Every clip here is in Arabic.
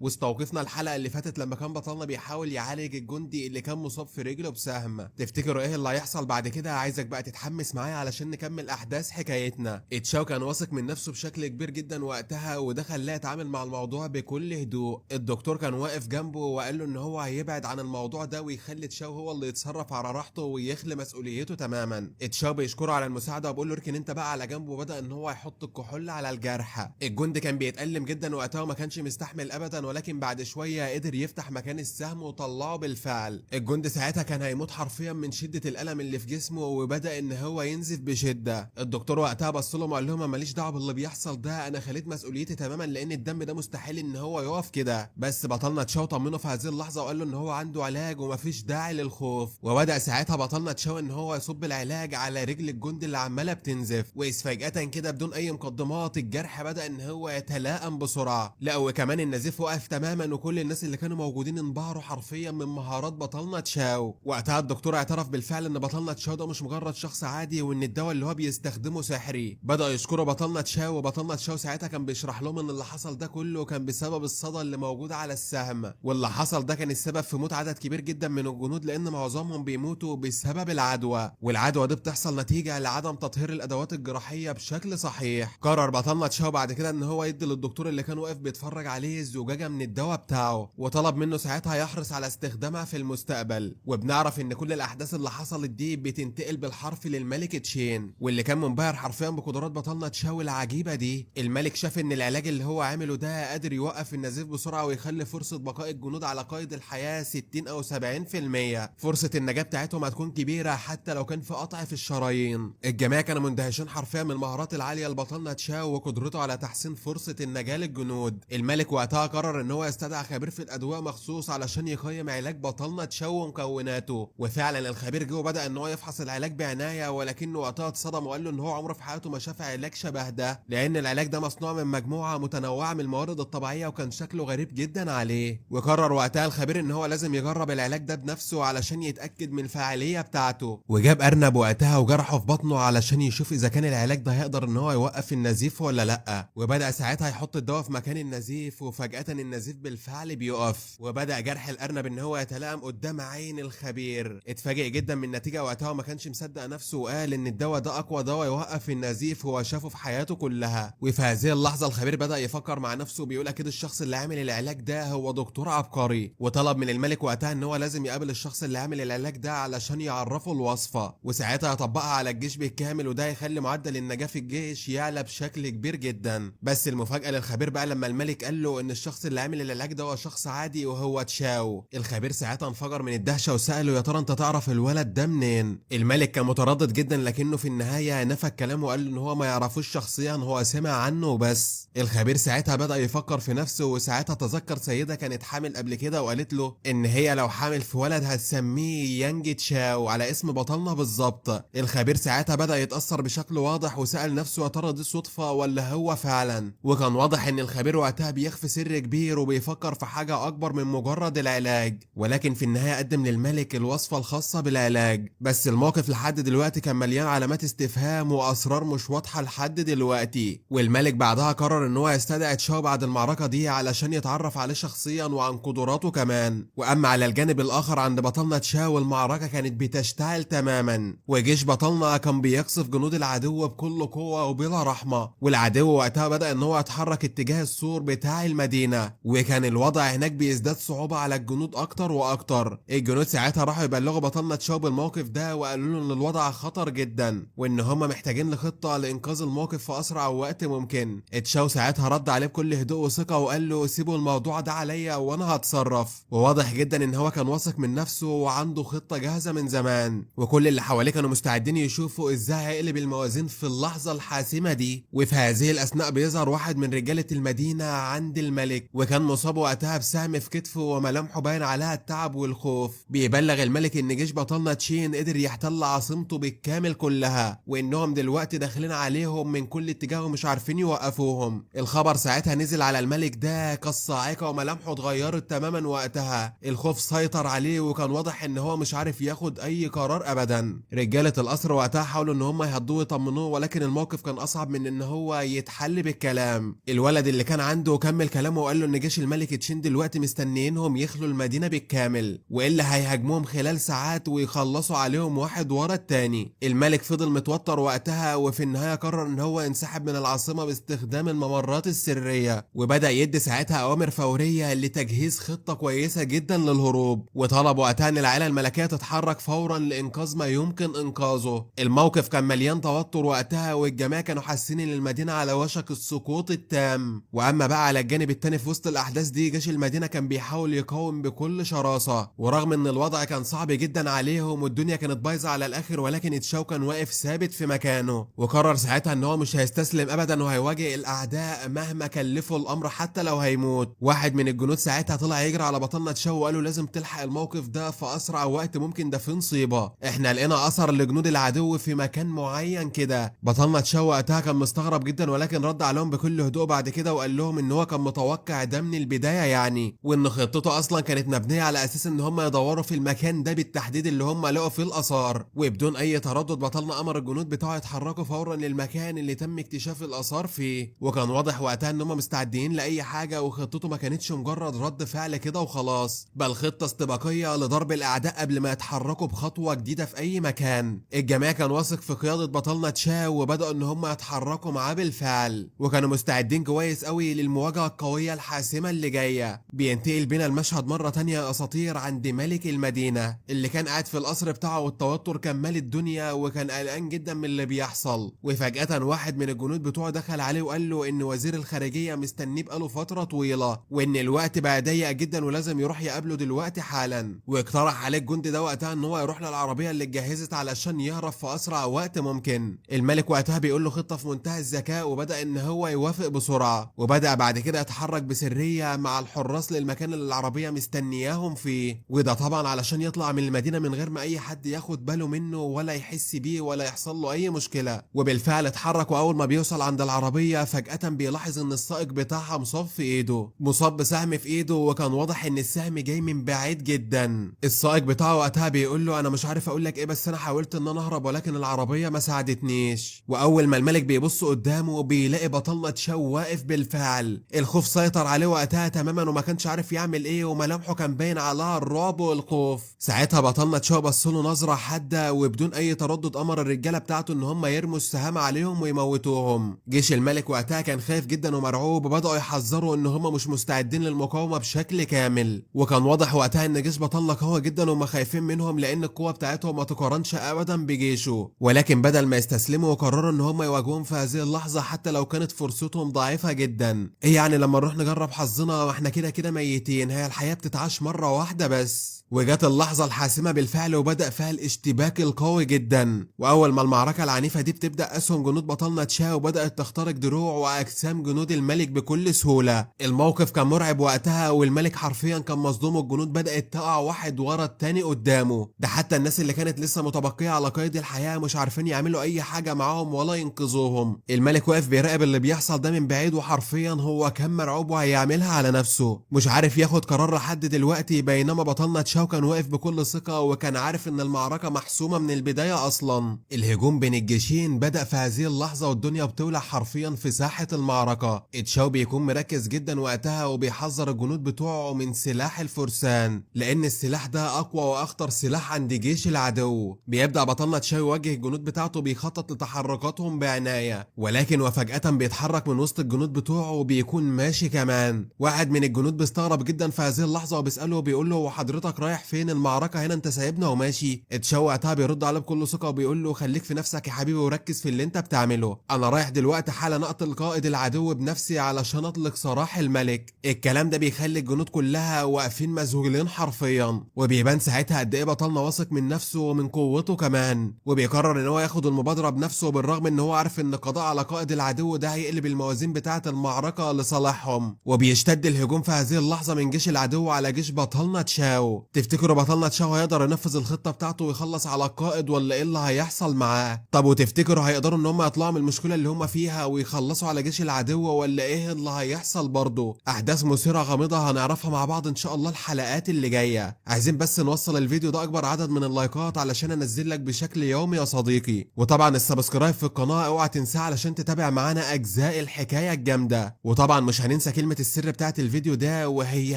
واستوقفنا الحلقه اللي فاتت لما كان بطلنا بيحاول يعالج الجندي اللي كان مصاب في رجله بسهم. تفتكروا ايه اللي هيحصل بعد كده؟ عايزك بقى تتحمس معايا علشان نكمل احداث حكايتنا. اتشاو كان واثق من نفسه بشكل كبير جدا وقتها، وده خلاه يتعامل مع الموضوع بكل هدوء. الدكتور كان واقف جنبه وقال له ان هو هيبعد عن الموضوع ده ويخلي تشاو هو اللي يتصرف على راحته ويخلي مسؤوليته تماما. اتشاو بيشكره على المساعده وبيقول له اركن انت بقى على جنب، وبدا ان هو يحط الكحول على الجرح. الجندي كان بيتألم جدا وقتها وما كانش مستحمل ابدا، ولكن بعد شويه قدر يفتح مكان السهم وطلعه بالفعل. الجندي ساعتها كان هيموت حرفيا من شده الالم اللي في جسمه، وبدا ان هو ينزف بشده. الدكتور وقتها بص لهم وقال لهم ماليش دعوه باللي بيحصل ده، انا خليت مسؤوليتي تماما لان الدم ده مستحيل ان هو يقف كده. بس بطلنا تشاو طمنه في هذه اللحظه وقال له ان هو عنده علاج ومفيش داعي للخوف. وبدا ساعتها بطلنا تشاو ان هو يصب العلاج على رجل الجندي اللي عماله بتنزف، واذ فجاه كده بدون اي مقدمات الجرح بدا ان هو يتلائم بسرعه. لا وكمان النزيف وقف تماما، وكل الناس اللي كانوا موجودين انبهروا حرفيا من مهارات بطلنا تشاو. وقتها الدكتور اعترف بالفعل ان بطلنا تشاو ده مش مجرد شخص عادي، وان الدواء اللي هو بيستخدمه سحري. بدا يشكروا بطلنا تشاو، وبطلنا تشاو ساعتها كان بيشرح لهم ان اللي حصل ده كله كان بسبب الصدى اللي موجود على السهم، واللي حصل ده كان السبب في موت عدد كبير جدا من الجنود، لان معظمهم بيموتوا بسبب العدوى، والعدوى دي بتحصل نتيجه لعدم تطهير الادوات الجراحيه بشكل صحيح. قرر بطلنا تشاو بعد كده ان هو يدي للدكتور اللي كان واقف بيتفرج عليه الزجاجه من الدواء بتاعه، وطلب منه ساعتها يحرص على استخدامها في المستقبل. وبنعرف ان كل الاحداث اللي حصلت دي بتنتقل بالحرف للملك تشين، واللي كان منبهر حرفيا بقدرات بطلنا تشاو العجيبه دي. الملك شاف ان العلاج اللي هو عامله ده قادر يوقف النزيف بسرعه ويخلي فرصه بقاء الجنود على قيد الحياه 60 او 70%. فرصه النجاه بتاعتهم هتكون كبيره حتى لو كان في قطع في الشرايين. الجميع كانوا مندهشين حرفيا من المهارات العاليه لبطلنا تشاو وقدرته على تحسين فرصه النجاه للجنود. الملك وقتها قرر ان هو يستدعي خبير في الادويه مخصوص علشان يقيم علاج بطلنا تشاو ومكوناته. وفعلا الخبير جه وبدا ان هو يفحص العلاج بعنايه، ولكنه وقتها اتصدم وقال له ان هو عمره في حياته ما شاف علاج شبه ده، لان العلاج ده مصنوع من مجموعه متنوعه من الموارد الطبيعيه وكان شكله غريب جدا عليه. وقرر وقتها الخبير ان هو لازم يجرب العلاج ده بنفسه علشان يتاكد من الفاعليه بتاعته. وجاب ارنب وقتها وجرحه في بطنه علشان يشوف اذا كان العلاج ده هيقدر ان هو يوقف النزيف ولا لا. وبدا ساعتها يحط الدواء في مكان النزيف، وفجاه النزيف بالفعل بيقف، وبدا جرح الارنب ان هو يتلائم قدام عين الخبير. اتفاجئ جدا من النتيجه وقتها وما كانش مصدق نفسه، وقال ان الدواء ده اقوى دواء يوقف النزيف هو شافه في حياته كلها. وفي هذه اللحظه الخبير بدا يفكر مع نفسه، بيقول اكيد الشخص اللي عامل العلاج ده هو دكتور عبقري، وطلب من الملك وقتها ان هو لازم يقابل الشخص اللي عامل العلاج ده علشان يعرفه الوصفه، وساعتها يطبقها على الجيش بالكامل، وده يخلي معدل النجاه في الجيش يعلى بشكل كبير جدا. بس المفاجاه للخبير بقى لما الملك قال له ان الشخص اللي عامل العلاج ده هو شخص عادي وهو تشاو. الخبير ساعتها انفجر من الدهشه وساله يا ترى انت تعرف الولد ده منين؟ الملك كان متردد جدا، لكنه في النهايه نفى كلامه وقال له ان هو ما يعرفوش شخصيا، هو سمع عنه بس. الخبير ساعتها بدا يفكر في نفسه، وساعتها تذكر سيده كانت حامل قبل كده وقالت له ان هي لو حامل في ولد هتسميه يانج تشاو على اسم بطلنا بالظبط. الخبير ساعتها بدا يتاثر بشكل واضح وسال نفسه يا ترى دي صدفه ولا هو فعلا. وكان واضح ان الخبير وقتها بيخفي سر كبير وبيفكر في حاجه اكبر من مجرد العلاج، ولكن في النهايه قدم للملك الوصفه الخاصه بالعلاج. بس الموقف لحد دلوقتي كان مليان علامات استفهام واسرار مش واضحه لحد دلوقتي. والملك بعدها قرر ان هو يستدعي تشاو بعد المعركه دي علشان يتعرف عليه شخصيا وعن قدراته كمان. واما على الجانب الاخر عند بطلنا تشاو المعركه كانت بتشتعل تماما، وجيش بطلنا كان بيقصف جنود العدو بكل قوه وبلا رحمه. والعدو وقتها بدا ان هو يتحرك اتجاه السور بتاع المدينه، وكان الوضع هناك بيزداد صعوبه على الجنود اكتر واكتر. الجنود ساعتها راحوا يبلغوا بطلنا تشاو بالموقف ده وقالوا له ان الوضع خطر جدا، وان هم محتاجين لخطه لانقاذ الموقف في اسرع وقت ممكن. تشاو ساعتها رد عليه بكل هدوء وثقه وقال له سيبوا الموضوع ده عليا وانا هتصرف. وواضح جدا ان هو كان واثق من نفسه وعنده خطه جاهزه من زمان، وكل اللي حواليه كانوا مستعدين يشوفوا ازاي هيقلب الموازين في اللحظه الحاسمه دي. وفي هذه الاثناء بيظهر واحد من رجاله المدينه عند الملك، وكان مصاب وقتها بسهم في كتفه وملامحه باين عليها التعب والخوف. بيبلغ الملك ان جيش بطلنا تشين قدر يحتل عاصمته بالكامل كلها، وانهم دلوقتي داخلين عليهم من كل اتجاه ومش عارفين يوقفوهم. الخبر ساعتها نزل على الملك ده كالصاعقه وملامحه اتغيرت تماما. وقتها الخوف سيطر عليه وكان واضح ان هو مش عارف ياخد اي قرار ابدا. رجاله القصر وقتها حاولوا ان هم يهدوه ويطمنوه، ولكن الموقف كان اصعب من ان هو يتحل بالكلام. الولد اللي كان عنده كمل كلامه وقال له ان جيش الملك تشين دلوقتي مستنيينهم يخلوا المدينه بالكامل، والا هيهاجموهم خلال ساعات ويخلصوا عليهم واحد ورا التاني. الملك فضل متوتر وقتها، وفي النهايه قرر ان هو ينسحب من العاصمه باستخدام الممرات السريه، وبدا يدي ساعتها اوامر فوريه لتجهيز خطه كويسه جدا للهروب، وطلب وقتها ان العائله الملكيه تتحرك فورا لانقاذ ما يمكن انقاذه. الموقف كان مليان توتر وقتها، والجماعه كانوا حاسين ان المدينه على وشك السقوط التام. واما بقى على الجانب التاني في وسط الاحداث دي، جيش المدينه كان بيحاول يقاوم بكل شراسه، ورغم ان الوضع كان صعب جدا عليهم والدنيا كانت بايظه على الاخر، ولكن تشاو كان واقف ثابت في مكانه، وقرر ساعتها ان هو مش هيستسلم ابدا وهيواجه الاعداء مهما كلفه الامر حتى لو هيموت. واحد من الجنود ساعتها طلع يجري على بطلنا تشاو وقال له لازم تلحق الموقف ده في اسرع وقت ممكن، ده في نصيبه، احنا لقينا اثر لجنود العدو في مكان معين كده. بطلنا تشاو وقتها كان مستغرب جدا، ولكن رد عليهم بكل هدوء بعد كده وقال لهم ان هو كان متوقع ده من البدايه يعني، وان خطته اصلا كانت مبنيه على اساس ان هم يدوروا في المكان ده بالتحديد اللي هم لقوا فيه الاثار. وبدون اي تردد بطلنا امر الجنود بتاعه يتحركوا فورا للمكان اللي تم اكتشاف الاثار فيه، وكان واضح وقتها ان هم مستعدين لاي حاجه، وخطته ما كانتش مجرد رد فعل كده وخلاص، بل خطه استباقيه لضرب الاعداء قبل ما يتحركوا بخطوه جديده في اي مكان. الجميع كان واثق في قياده بطلنا تشاو، وبداوا ان هم يتحركوا معاه بالفعل، وكانوا مستعدين كويس قوي للمواجهه القويه الحاسمه اللي جايه. بينتقل بينا المشهد مره تانية يا اساطير عند ملك المدينه اللي كان قاعد في القصر بتاعه، والتوتر كان مال الدنيا، وكان قلقان جدا من اللي بيحصل. وفجاه واحد من الجنود بتوعه دخل عليه وقال له ان وزير الخارجيه مستنيه بقاله فتره طويله، وان الوقت بقى ضيق جدا ولازم يروح يقابله دلوقتي حالا. واقترح عليه الجندي ده وقتها ان هو يروح للعربيه اللي اتجهزت علشان يهرب في اسرع وقت ممكن. الملك وقتها بيقول له خطه في منتهى الذكاء، وبدا ان هو يوافق بسرعه، وبدا بعد كده يتحرك بسريه مع الحراس للمكان اللي العربيه مستنياهم فيه، وده طبعا علشان يطلع من المدينه من غير ما اي حد ياخد باله منه ولا يحس بيه ولا يحصل له اي مشكله. وبالفعل اتحرك، واول ما بيوصل عند العربيه فجاه بيلاحظ ان السائق بتاعها مصاب في ايده، مصاب بسهم في ايده، وكان واضح ان السهم جاي من بعيد جدا. السائق بتاعه وقتها بيقول له انا مش عارف اقول لك ايه، بس انا حاولت ان انا اهرب ولكن العربيه ما ساعدتنيش. واول ما الملك بيبص قدامه بيلاقي بطلنا تشاو واقف بالفعل. الخوف سيطر عليه وقتها تماما، وما كانش عارف يعمل ايه، وملامحه كان باين عليها الرعب والخوف. ساعتها بطلنا تشاو بص له نظره حاده، وبدون اي تردد امر الرجاله بتاعته ان هم يرموا السهام عليهم ويموتوهم. جيش الملك وقتها كان خايف جدا ومرعوب، وبداوا يحذروا ان هم مش مستعدين للمقاومه بشكل كامل، وكان واضح وقتها ان جيش بطلنا قوي جدا وهم خايفين منهم لان القوه بتاعتهم ما تقارنش ابدا بجيشه. ولكن بدل ما يستسلموا وقرروا ان هم يواجهوهم في هذه اللحظه حتى لو كانت فرصتهم ضعيفه جدا. ايه يعني لما نروح نجرب حظنا واحنا كده كده ميتين؟ هي الحياه بتتعاش مره واحده بس. وجت اللحظة الحاسمة بالفعل، وبدأ فيها الاشتباك القوي جدا. وأول ما المعركة العنيفة دي بتبدأ، أسهم جنود بطلنا تشاو بدأت تخترق دروع وأجسام جنود الملك بكل سهولة. الموقف كان مرعب وقتها، والملك حرفيا كان مصدوم، والجنود بدأت تقع واحد ورا التاني قدامه. ده حتى الناس اللي كانت لسه متبقية على قيد الحياة مش عارفين يعملوا أي حاجة معاهم ولا ينقذوهم. الملك واقف بيراقب اللي بيحصل ده من بعيد، وحرفيا هو كان مرعوب وهيعملها على نفسه، مش عارف ياخد قرار لحد دلوقتي. بينما بطلنا تشاو كان واقف بكل ثقة، وكان عارف ان المعركة محسومة من البداية اصلا. الهجوم بين الجيشين بدأ في هذه اللحظة، والدنيا بتولع حرفيا في ساحة المعركة. تشاو بيكون مركز جدا وقتها، وبيحذر الجنود بتوعه من سلاح الفرسان، لان السلاح ده اقوى واخطر سلاح عند جيش العدو. بيبدأ بطلنا تشاو يواجه الجنود بتاعته، بيخطط لتحركاتهم بعناية، ولكن وفجأة بيتحرك من وسط الجنود بتوعه وبيكون ماشي كمان. واحد من الجنود بيستغرب جدا في هذه اللحظة، وبيسأله وبيقول له وحضرتك رايح فين؟ المعركة هنا انت سايبنا وماشي؟ تشاو وقتها بيرد عليه بكل ثقة وبيقول له خليك في نفسك يا حبيبي وركز في اللي انت بتعمله، انا رايح دلوقتي حالا اقتل قائد العدو بنفسي علشان اطلق سراح الملك. الكلام ده بيخلي الجنود كلها واقفين مذهولين حرفيا، وبيبان ساعتها قد ايه بطلنا واثق من نفسه ومن قوته كمان، وبيقرر ان هو ياخد المبادرة بنفسه، بالرغم ان هو عارف ان القضاء على قائد العدو ده هيقلب الموازين بتاعة المعركة لصالحهم. وبيشتد الهجوم في هذه اللحظة من جيش العدو على جيش بطلنا تشاو. تفتكروا بطلنا تشاو هيقدر ينفذ الخطة بتاعته ويخلص على القائد، ولا ايه اللي هيحصل معاه؟ طب وتفتكروا هيقدروا ان هم يطلعوا من المشكلة اللي هم فيها ويخلصوا على جيش العدو، ولا ايه اللي هيحصل برضه؟ احداث مثيرة غامضة هنعرفها مع بعض ان شاء الله الحلقات اللي جاية. عايزين بس نوصل الفيديو ده اكبر عدد من اللايكات علشان انزل لك بشكل يومي يا صديقي، وطبعا السبسكرايب في القناة اوعى تنساه علشان تتابع معانا اجزاء الحكاية الجامدة. وطبعا مش هننسى كلمة السر بتاعت الفيديو ده وهي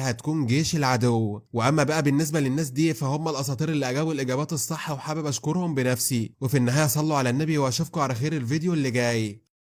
هتكون جيش العدو. واما بقى بالنسبه للناس دي فهم الاساطير اللي اجابوا الاجابات الصح، وحابب اشكرهم بنفسي. وفي النهايه صلوا على النبي واشوفكم على خير الفيديو اللي جاي.